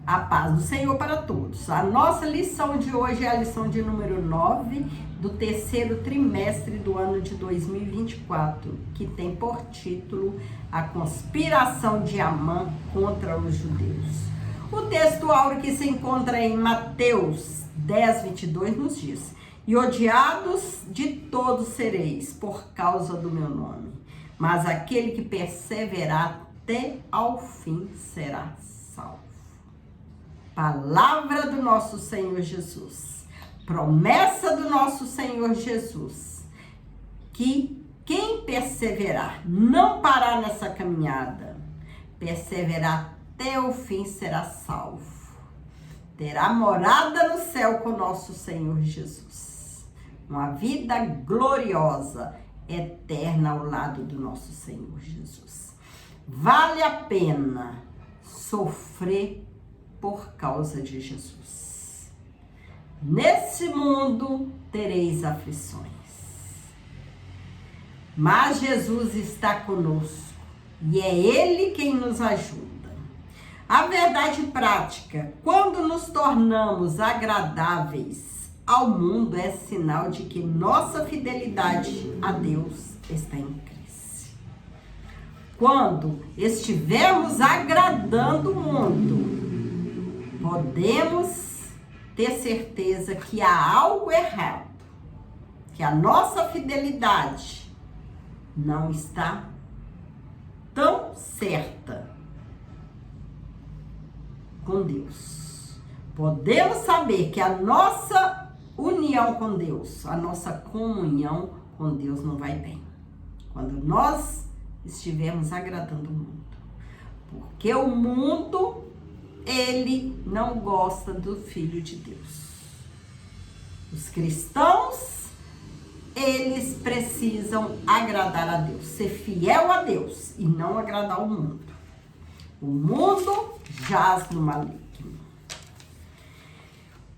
A paz do Senhor para todos. A nossa lição de hoje é a lição de número 9 do terceiro trimestre do ano de 2024, que tem por título A Conspiração de Amã contra os Judeus. O texto áureo que se encontra em Mateus 10, 22 nos diz: E odiados de todos sereis por causa do meu nome, mas aquele que perseverar até ao fim será salvo. Palavra do nosso Senhor Jesus, promessa do nosso Senhor Jesus, que quem perseverar, não parar nessa caminhada, perseverar até o fim será salvo. Terá morada no céu com nosso Senhor Jesus. Uma vida gloriosa, eterna ao lado do nosso Senhor Jesus. Vale a pena sofrer por causa de Jesus. Nesse mundo tereis aflições, mas Jesus está conosco e é Ele quem nos ajuda. A verdade prática, quando nos tornamos agradáveis ao mundo, é sinal de que nossa fidelidade a Deus está em crise. Quando estivermos agradando o mundo, podemos ter certeza que há algo errado, que a nossa fidelidade não está tão certa com Deus. Podemos saber que a nossa união com Deus, a nossa comunhão com Deus não vai bem quando nós estivermos agradando o mundo, porque o mundo, ele não gosta do Filho de Deus. Os cristãos, eles precisam agradar a Deus, ser fiel a Deus e não agradar o mundo. O mundo jaz no maligno.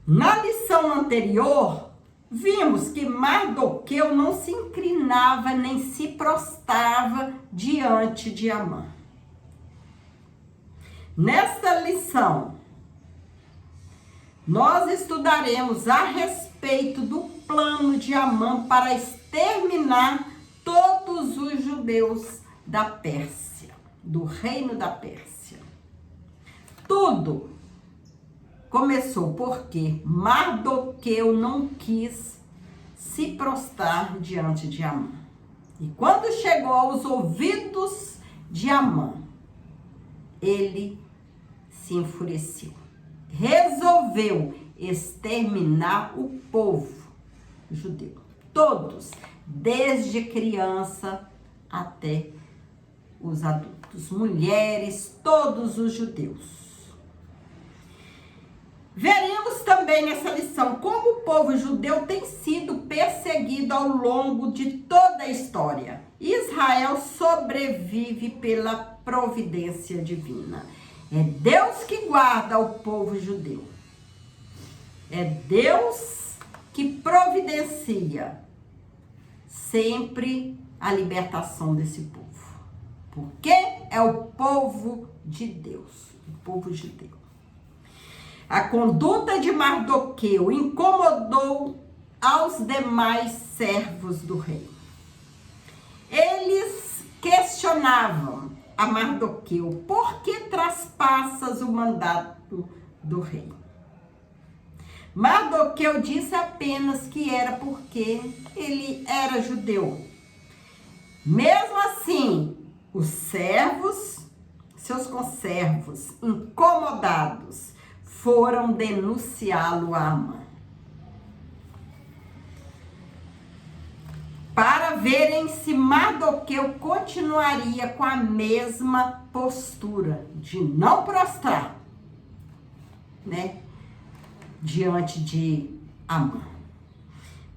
Na lição anterior, vimos que Mardoqueu não se inclinava nem se prostrava diante de Amã. Nesta lição, nós estudaremos a respeito do plano de Amã para exterminar todos os judeus da Pérsia, do reino da Pérsia. Tudo começou porque Mardoqueu não quis se prostrar diante de Amã. E quando chegou aos ouvidos de Amã, ele se enfureceu. Resolveu exterminar o povo judeu. Todos, desde criança até os adultos, mulheres, todos os judeus. Veremos também nessa lição como o povo judeu tem sido perseguido ao longo de toda a história. Israel sobrevive pela providência divina. É Deus que guarda o povo judeu. É Deus que providencia sempre a libertação desse povo. Porque é o povo de Deus, o povo judeu. A conduta de Mardoqueu incomodou aos demais servos do rei. Eles questionavam a Mardoqueu: por que traspassas o mandato do rei? Mardoqueu disse apenas que era porque ele era judeu. Mesmo assim, os servos, seus conservos, incomodados, foram denunciá-lo a Amã, para verem se Mardoqueu continuaria com a mesma postura de não prostrar, diante de Amã.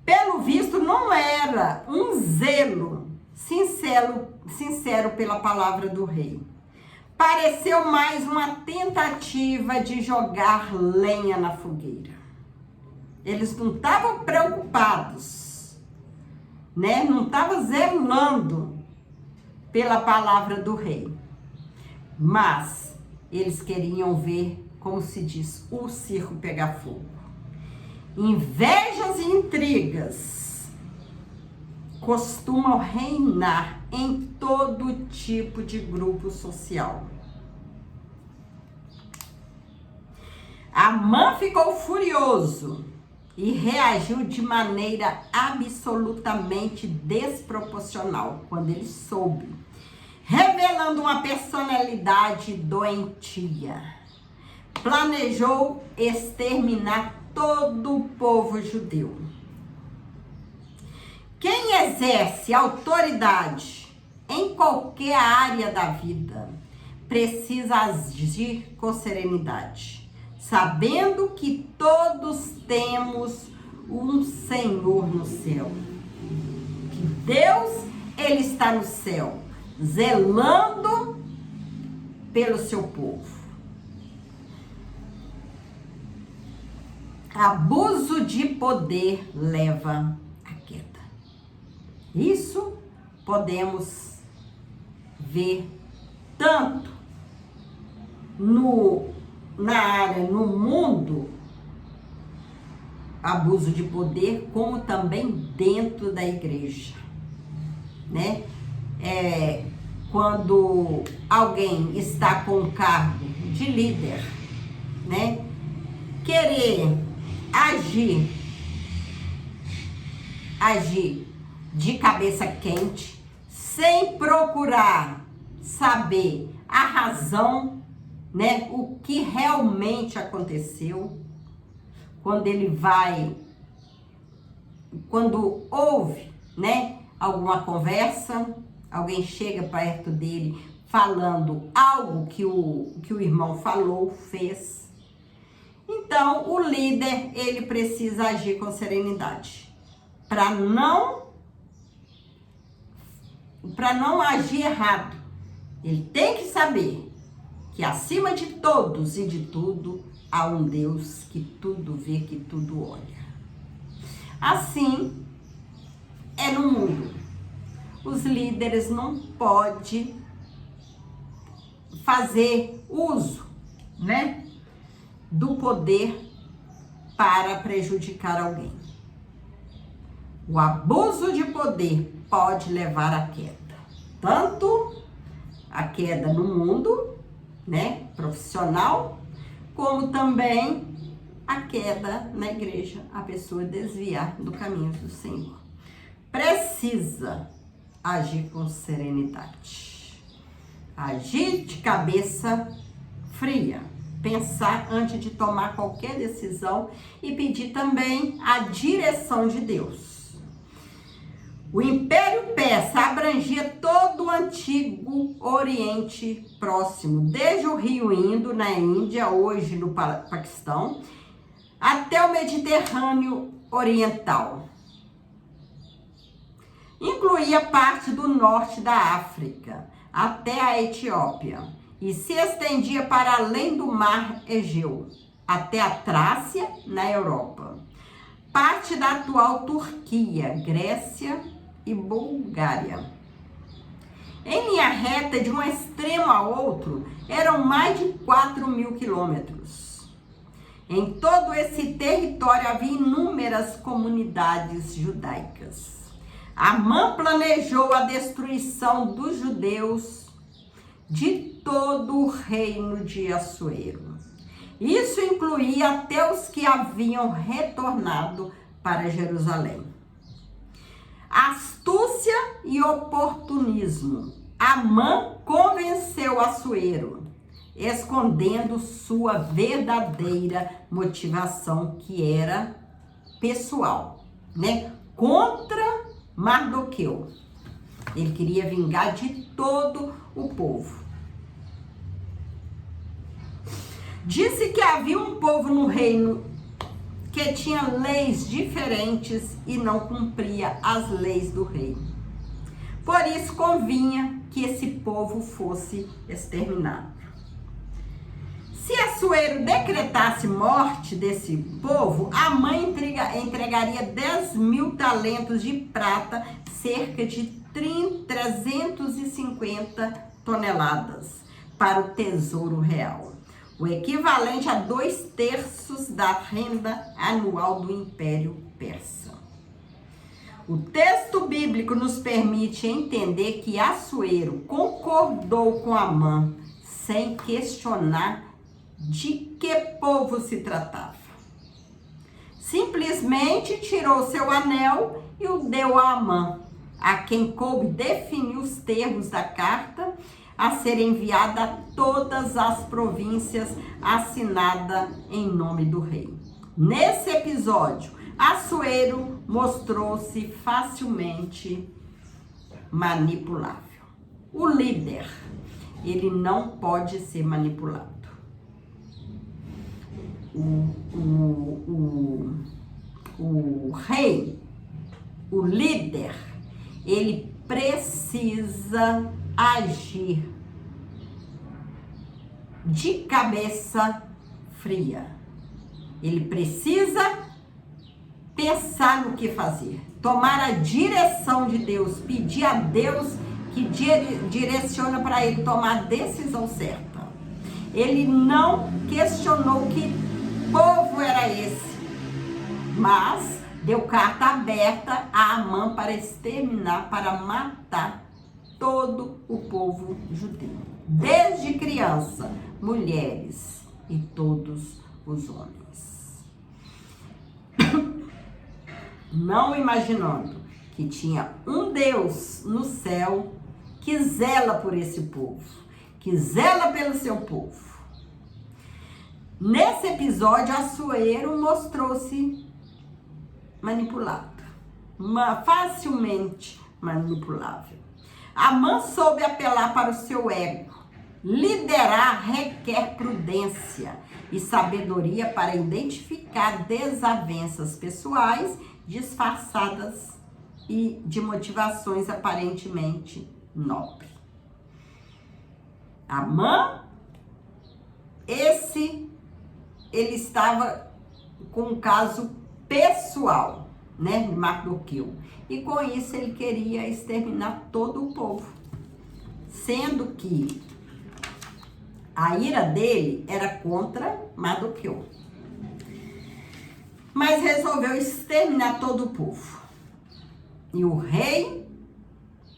Pelo visto, não era um zelo sincero pela palavra do rei. Pareceu mais uma tentativa de jogar lenha na fogueira. Eles não estavam preocupados, não estavam zelando pela palavra do rei. Mas eles queriam ver como se diz, o circo pegar fogo. Invejas e intrigas costumam reinar em todo tipo de grupo social. Amã ficou furioso e reagiu de maneira absolutamente desproporcional quando ele soube, revelando uma personalidade doentia. Planejou exterminar todo o povo judeu. Quem exerce autoridade em qualquer área da vida precisa agir com serenidade, sabendo que todos temos um Senhor no céu. Que Deus, Ele está no céu, zelando pelo seu povo. Abuso de poder leva à queda. Isso podemos ver tanto na área, no mundo, abuso de poder, como também dentro da igreja, né? Quando alguém está com um cargo de líder, né? Querer agir de cabeça quente, sem procurar saber a razão, né, o que realmente aconteceu, quando houve, né, alguma conversa, alguém chega perto dele falando algo que o irmão falou, fez. Então, o líder, ele precisa agir com serenidade, para não agir errado. Ele tem que saber que acima de todos e de tudo, há um Deus que tudo vê, que tudo olha. Assim, é no mundo. Os líderes não podem fazer uso, né, do poder para prejudicar alguém. O abuso de poder pode levar à queda. Tanto a queda no mundo, né, profissional, como também a queda na igreja, a pessoa desviar do caminho do Senhor. Precisa agir com serenidade. Agir de cabeça fria. Pensar antes de tomar qualquer decisão e pedir também a direção de Deus. O Império Persa abrangia todo o antigo Oriente Próximo, desde o rio Indo, na Índia, hoje no Paquistão, até o Mediterrâneo Oriental. Incluía parte do norte da África, até a Etiópia. E se estendia para além do mar Egeu, até a Trácia, na Europa. Parte da atual Turquia, Grécia e Bulgária. Em linha reta, de um extremo a outro, eram mais de 4.000 quilômetros. Em todo esse território havia inúmeras comunidades judaicas. Amã planejou a destruição dos judeus de todo o reino de Assuero. Isso incluía até os que haviam retornado para Jerusalém. Astúcia e oportunismo. Amã convenceu Assuero, escondendo sua verdadeira motivação, que era pessoal, né? Contra Mardoqueu. Ele queria vingar de todo o povo. Disse que havia um povo no reino que tinha leis diferentes e não cumpria as leis do reino. Por isso convinha que esse povo fosse exterminado. Se Assuero decretasse morte desse povo, a mãe entregaria 10.000 talentos de prata, cerca de 350 toneladas, para o tesouro real. o equivalente a 2/3 da renda anual do Império Persa. O texto bíblico nos permite entender que Assuero concordou com Amã sem questionar de que povo se tratava. Simplesmente tirou seu anel e o deu a Amã, a quem coube definir os termos da carta a ser enviada a todas as províncias, assinada em nome do rei. Nesse episódio, Assuero mostrou-se facilmente manipulável. O líder, ele não pode ser manipulado. O rei, o líder, ele precisa agir de cabeça fria. Ele precisa pensar no que fazer, tomar a direção de Deus, pedir a Deus que direciona para ele tomar a decisão certa. Ele não questionou que povo era esse, mas deu carta aberta a Amã para exterminar, para matar todo o povo judeu, desde criança, mulheres e todos os homens. Não imaginando que tinha um Deus no céu que zela por esse povo, que zela pelo seu povo. Nesse episódio, Assuero mostrou-se manipulado, facilmente manipulável. Amã soube apelar para o seu ego. Liderar requer prudência e sabedoria para identificar desavenças pessoais disfarçadas e de motivações aparentemente nobres. Amã, ele estava com um caso pessoal, né, de Mardoqueu. E com isso ele queria exterminar todo o povo. Sendo que a ira dele era contra Mardoqueu. Mas resolveu exterminar todo o povo. E o rei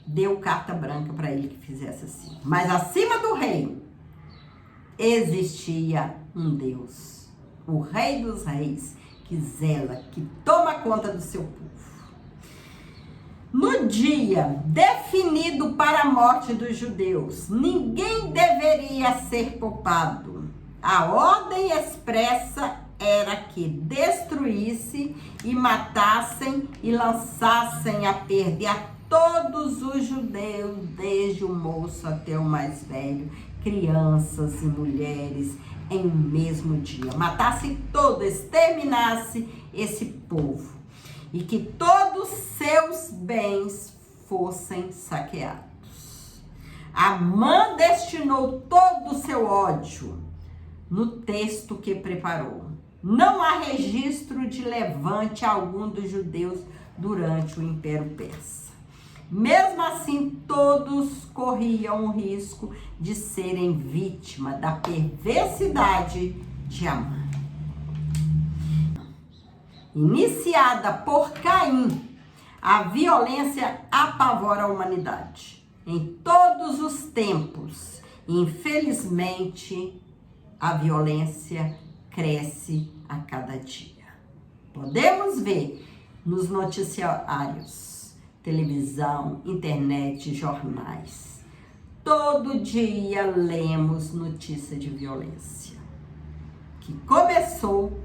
deu carta branca para ele que fizesse assim. Mas acima do rei existia um Deus, o Rei dos Reis, que zela, que toma conta do seu povo. No dia definido para a morte dos judeus, ninguém deveria ser poupado. A ordem expressa era que destruísse e matassem e lançassem a perder a todos os judeus, desde o moço até o mais velho, crianças e mulheres, em um mesmo dia. Matasse todo, exterminasse esse povo. E que todos seus bens fossem saqueados. Amã destinou todo o seu ódio no texto que preparou. Não há registro de levante algum dos judeus durante o Império Persa. Mesmo assim, todos corriam o risco de serem vítima da perversidade de Amã. Iniciada por Caim, a violência apavora a humanidade em todos os tempos. Infelizmente, a violência cresce a cada dia. Podemos ver nos noticiários, televisão, internet, jornais. Todo dia lemos notícia de violência, que começou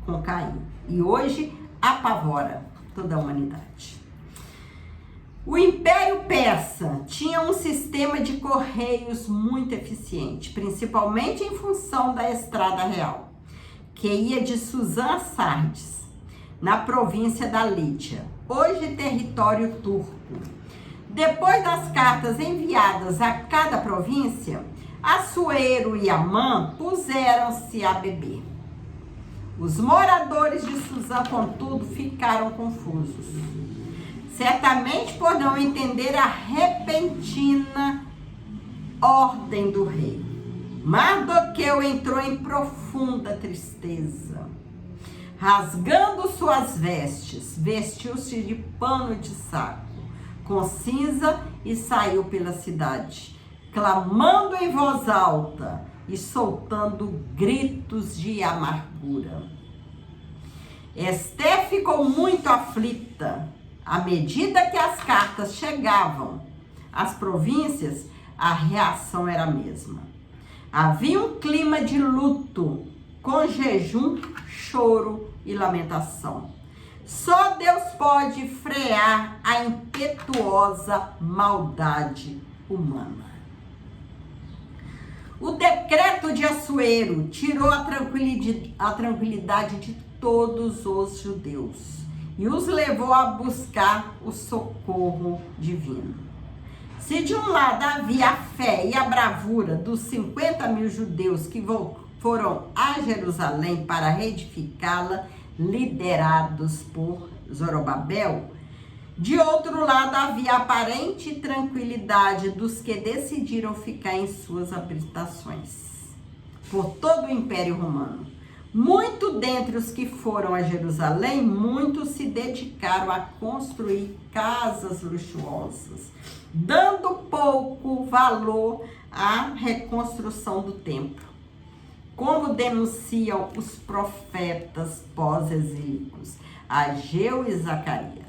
com Caim e hoje apavora toda a humanidade. O Império Persa tinha um sistema de correios muito eficiente, principalmente em função da Estrada Real, que ia de Suzã a Sardes, na província da Lídia, hoje território turco. Depois das cartas enviadas a cada província, Assuero e Amã puseram-se a beber. Os moradores de Suzã, contudo, ficaram confusos, certamente por não entender a repentina ordem do rei. Mardoqueu entrou em profunda tristeza. Rasgando suas vestes, vestiu-se de pano de saco, com cinza, e saiu pela cidade, clamando em voz alta e soltando gritos de amargura. Ester ficou muito aflita. À medida que as cartas chegavam às províncias, a reação era a mesma. Havia um clima de luto, com jejum, choro e lamentação. Só Deus pode frear a impetuosa maldade humana. O decreto de Assuero tirou a tranquilidade de todos os judeus e os levou a buscar o socorro divino. Se de um lado havia a fé e a bravura dos 50 mil judeus que foram a Jerusalém para reedificá-la, liderados por Zorobabel, de outro lado havia a aparente tranquilidade dos que decidiram ficar em suas habitações por todo o Império Romano. Muito dentre os que foram a Jerusalém, muitos se dedicaram a construir casas luxuosas, dando pouco valor à reconstrução do templo, como denunciam os profetas pós-exílicos, Ageu e Zacarias.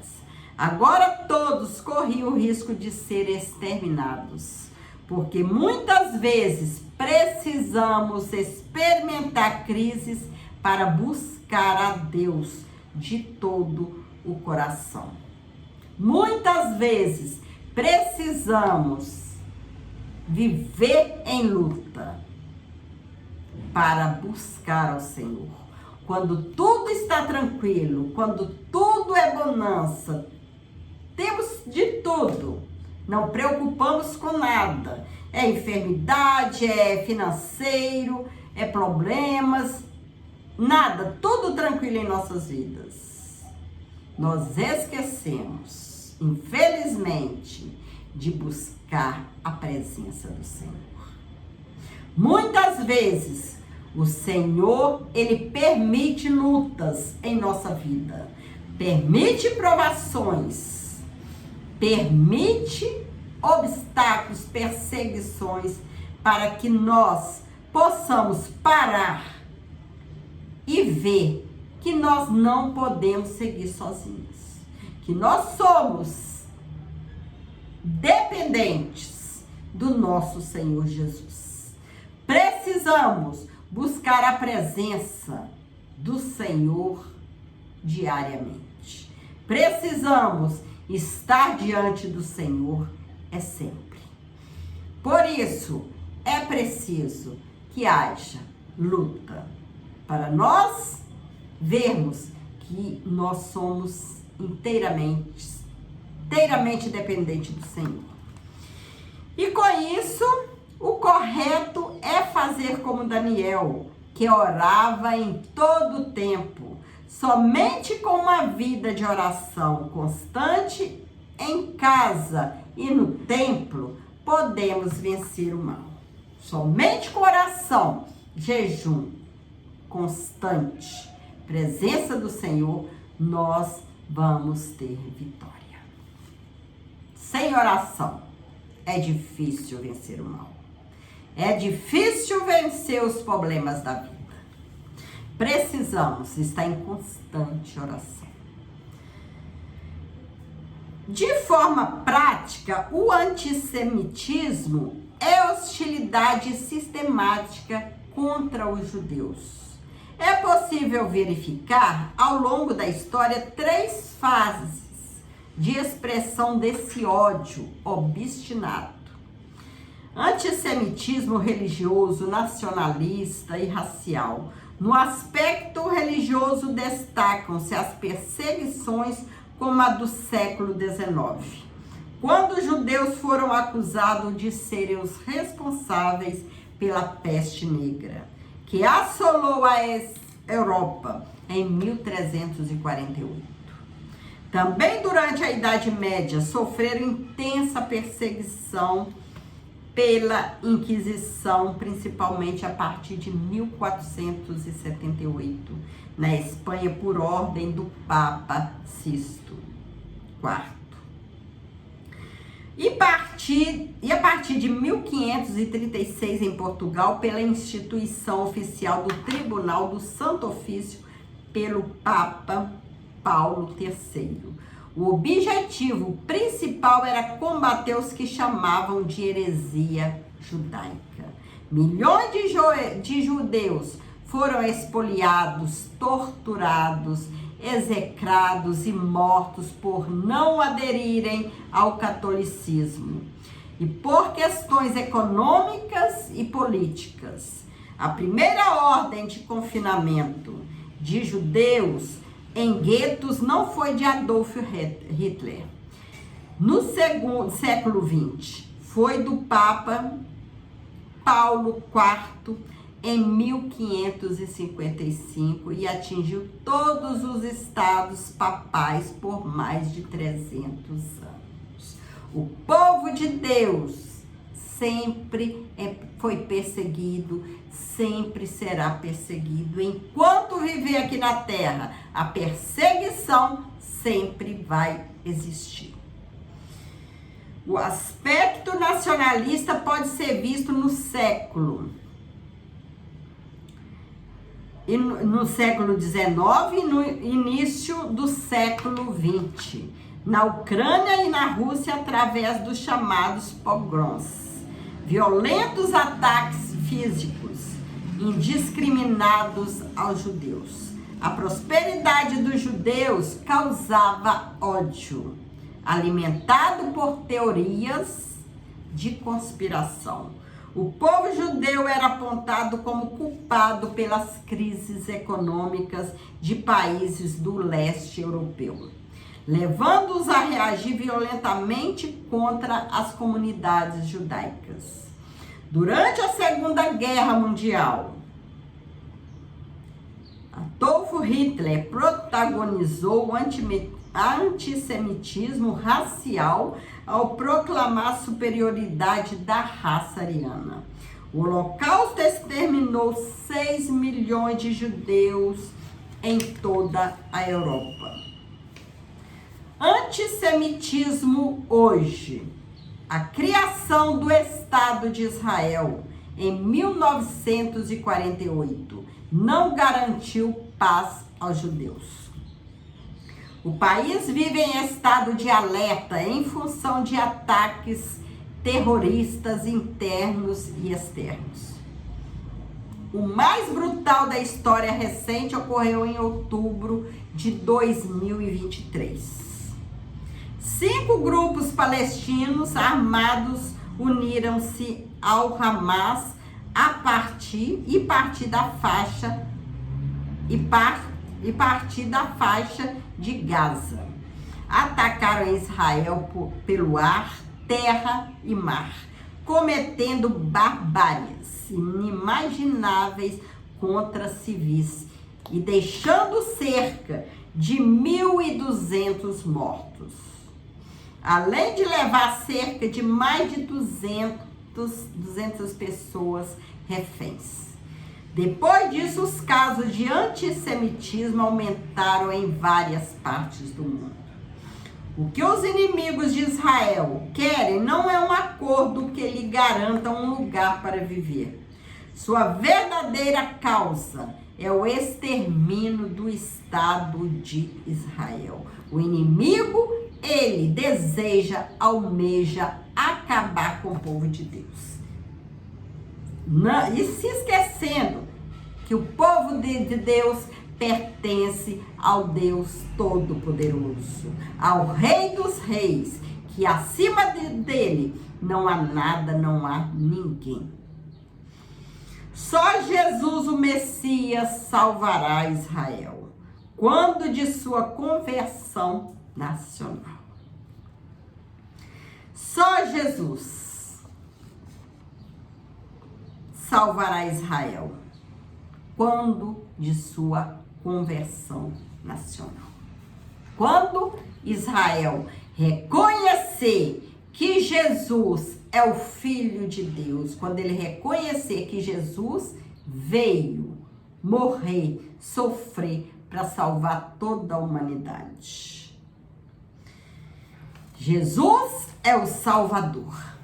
Agora todos corriam o risco de serem exterminados, porque muitas vezes precisamos experimentar crises para buscar a Deus de todo o coração. Muitas vezes precisamos viver em luta para buscar ao Senhor. Quando tudo está tranquilo, quando tudo é bonança, temos de tudo, não preocupamos com nada. É enfermidade, é financeiro, é problemas, nada, tudo tranquilo em nossas vidas. Nós esquecemos, infelizmente, de buscar a presença do Senhor. Muitas vezes, o Senhor, Ele permite lutas em nossa vida, permite provações, permite obstáculos, perseguições, para que nós possamos parar e ver que nós não podemos seguir sozinhos, que nós somos dependentes do nosso Senhor Jesus. Precisamos buscar a presença do Senhor diariamente. Precisamos estar diante do Senhor sempre. Por isso, é preciso que haja luta para nós vermos que nós somos inteiramente dependentes do Senhor. E com isso, o correto é fazer como Daniel, que orava em todo o tempo. Somente com uma vida de oração constante em casa e no templo podemos vencer o mal. Somente com oração, jejum constante, presença do Senhor, nós vamos ter vitória. Sem oração, é difícil vencer o mal. É difícil vencer os problemas da vida. Precisamos estar em constante oração. De forma prática, o antissemitismo é hostilidade sistemática contra os judeus. É possível verificar ao longo da história 3 fases de expressão desse ódio obstinado. Antissemitismo religioso, nacionalista e racial. No aspecto religioso destacam-se as perseguições como a do século XIX, quando os judeus foram acusados de serem os responsáveis pela peste negra, que assolou a Europa em 1348. Também durante a Idade Média sofreram intensa perseguição pela Inquisição, principalmente a partir de 1478, na Espanha, por ordem do Papa Sisto IV. E a partir de 1536, em Portugal, pela instituição oficial do Tribunal do Santo Ofício, pelo Papa Paulo III. O objetivo principal era combater os que chamavam de heresia judaica. Milhões de judeus foram expoliados, torturados, execrados e mortos por não aderirem ao catolicismo e por questões econômicas e políticas. A primeira ordem de confinamento de judeus em guetos não foi de Adolf Hitler. No século XX, foi do Papa Paulo IV em 1555 e atingiu todos os estados papais por mais de 300 anos. O povo de Deus sempre foi perseguido, sempre será perseguido. Enquanto viver aqui na terra, a perseguição sempre vai existir. O aspecto nacionalista pode ser visto no século XIX e no início do século XX, na Ucrânia e na Rússia, através dos chamados pogroms, violentos ataques físicos indiscriminados aos judeus. A prosperidade dos judeus causava ódio, alimentado por teorias de conspiração. O povo judeu era apontado como culpado pelas crises econômicas de países do leste europeu, levando-os a reagir violentamente contra as comunidades judaicas. Durante a Segunda Guerra Mundial, Adolf Hitler protagonizou o antissemitismo racial ao proclamar superioridade da raça ariana. O Holocausto exterminou 6 milhões de judeus em toda a Europa. Antissemitismo hoje. A criação do Estado de Israel em 1948 não garantiu paz aos judeus. O país vive em estado de alerta em função de ataques terroristas internos e externos. O mais brutal da história recente ocorreu em outubro de 2023. 5 grupos palestinos armados uniram-se ao Hamas a partir da faixa de Gaza. Atacaram Israel pelo ar, terra e mar, cometendo barbáries inimagináveis contra civis e deixando cerca de 1.200 mortos, além de levar cerca de mais de 200 pessoas reféns. Depois disso, os casos de antissemitismo aumentaram em várias partes do mundo. O que os inimigos de Israel querem não é um acordo que lhe garanta um lugar para viver. Sua verdadeira causa é o extermínio do Estado de Israel. O inimigo, ele almeja acabar com o povo de Deus. E se esquecendo que o povo de Deus pertence ao Deus Todo-Poderoso, ao Rei dos Reis, que acima dele não há nada, não há ninguém. Só Jesus, o Messias, salvará Israel, quando de sua conversão nacional. Só Jesus salvará Israel quando de sua conversão nacional. Quando Israel reconhecer que Jesus é o Filho de Deus, quando ele reconhecer que Jesus veio morrer, sofrer para salvar toda a humanidade. Jesus é o Salvador.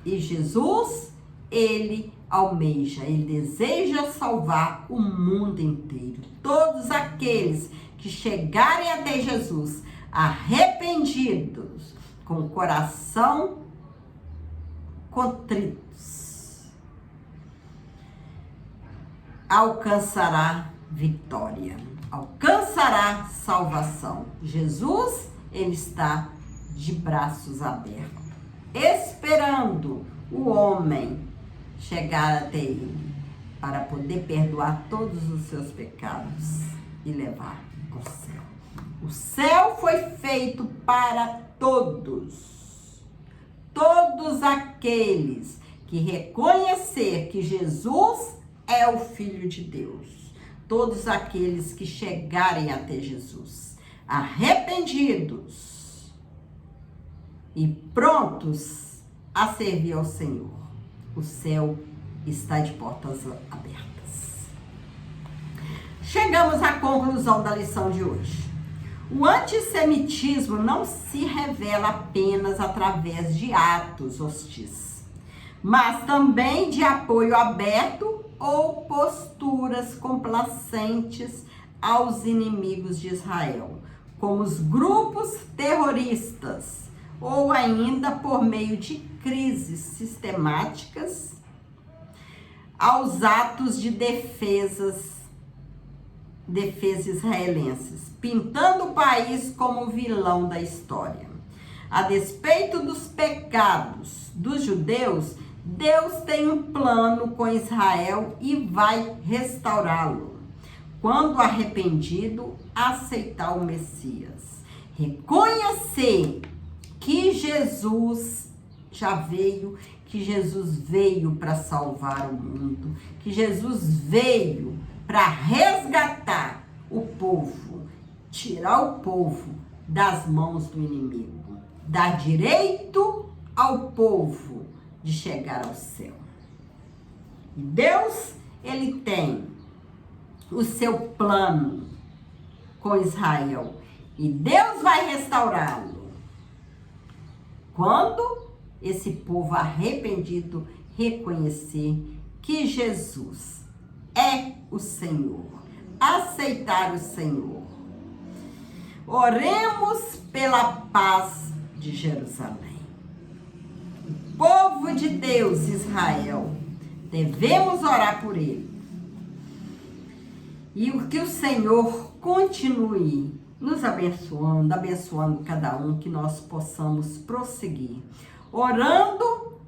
E Jesus, ele almeja, ele deseja salvar o mundo inteiro. Todos aqueles que chegarem até Jesus arrependidos, com o coração contritos, alcançará vitória, alcançará salvação. Jesus, ele está de braços abertos, esperando o homem chegar até ele, para poder perdoar todos os seus pecados e levar ao céu. O céu foi feito para todos. Todos aqueles que reconhecer que Jesus é o Filho de Deus. Todos aqueles que chegarem até Jesus, arrependidos e prontos a servir ao Senhor. O céu está de portas abertas. Chegamos à conclusão da lição de hoje. O antissemitismo não se revela apenas através de atos hostis, mas também de apoio aberto ou posturas complacentes aos inimigos de Israel, como os grupos terroristas, ou ainda por meio de crises sistemáticas aos atos de defesa israelenses, pintando o país como vilão da história. A despeito dos pecados dos judeus, Deus tem um plano com Israel e vai restaurá-lo, quando arrependido aceitar o Messias. Reconhecer que Jesus já veio, que Jesus veio para salvar o mundo, que Jesus veio para resgatar o povo, tirar o povo das mãos do inimigo, dar direito ao povo de chegar ao céu. E Deus, ele tem o seu plano com Israel, e Deus vai restaurá-lo quando esse povo arrependido reconhecer que Jesus é o Senhor, aceitar o Senhor. Oremos pela paz de Jerusalém. O povo de Deus, Israel, devemos orar por ele. E que o Senhor continue nos abençoando, abençoando cada um, que nós possamos prosseguir, orando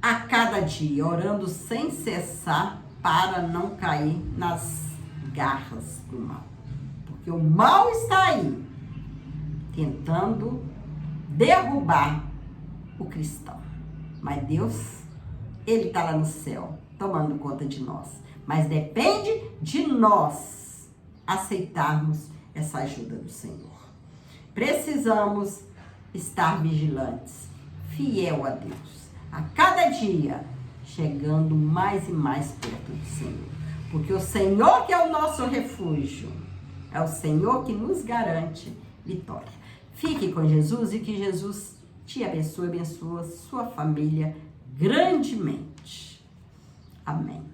a cada dia, orando sem cessar, para não cair nas garras do mal. Porque o mal está aí, tentando derrubar o cristão. Mas Deus, ele está lá no céu, tomando conta de nós. Mas depende de nós aceitarmos essa ajuda do Senhor. Precisamos estar vigilantes, fiel a Deus, a cada dia, chegando mais e mais perto do Senhor. Porque o Senhor que é o nosso refúgio, é o Senhor que nos garante vitória. Fique com Jesus e que Jesus te abençoe, abençoe sua família grandemente. Amém.